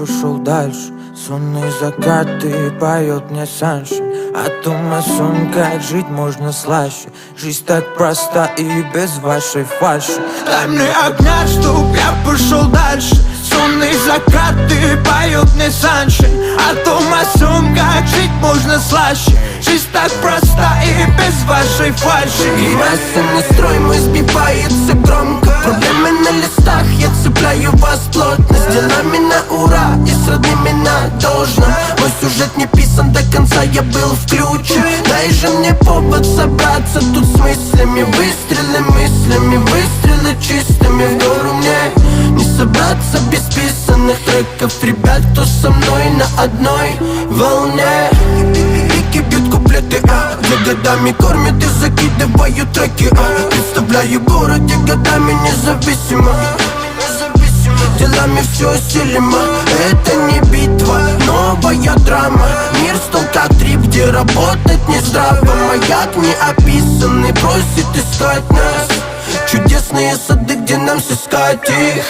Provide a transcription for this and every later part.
пошел дальше. Сонные закаты поет мне Саншин. А дома сон, как жить можно слаще. Жизнь так проста и без вашей фальши. Дай мне огня, чтоб я пошел дальше. Сонные закаты поет мне Саншин. А дома сон, как жить можно слаще. Жизнь так проста и без вашей фальши. И массовый строй мой сбивается громко. Проблемы на листах, я цепляю вас плотно. С делами на ура и с родными на должном. Мой сюжет не писан до конца, я был включен. Дай же мне повод собраться тут с мыслями. Выстрелы мыслями, выстрелы чистыми. В гору мне не собраться без писанных треков. Ребят, кто со мной на одной волне. Пики бьют куплеты, где годами кормят и закидываю треки, представляю город, где годами независимо. Делами все осилимо, это не битва, новая драма. Мир стал как трип, где работать не здраво. Маяк не описанный, просит искать нас. Чудесные сады, где нам сыскать их.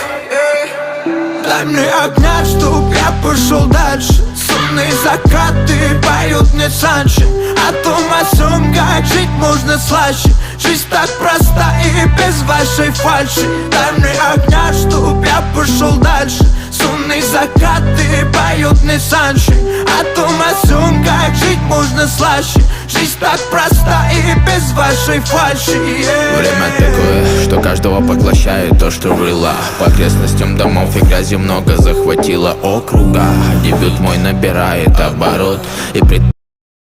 Дай мне огня, чтоб я пошел дальше. Сонные закаты поют мне Саншин. А дома сон, как жить можно слаще. Жизнь так проста и без вашей фальши. Дай мне огня, чтоб я пошел дальше. Сонные закаты поют мне Саншин. А дома сон, как жить можно слаще. Жизнь так проста и без вашей фальши. Время такое, что каждого поглощает то, что было. По окрестностям домов и грязи много захватило округа. Дебют мой набирает оборот и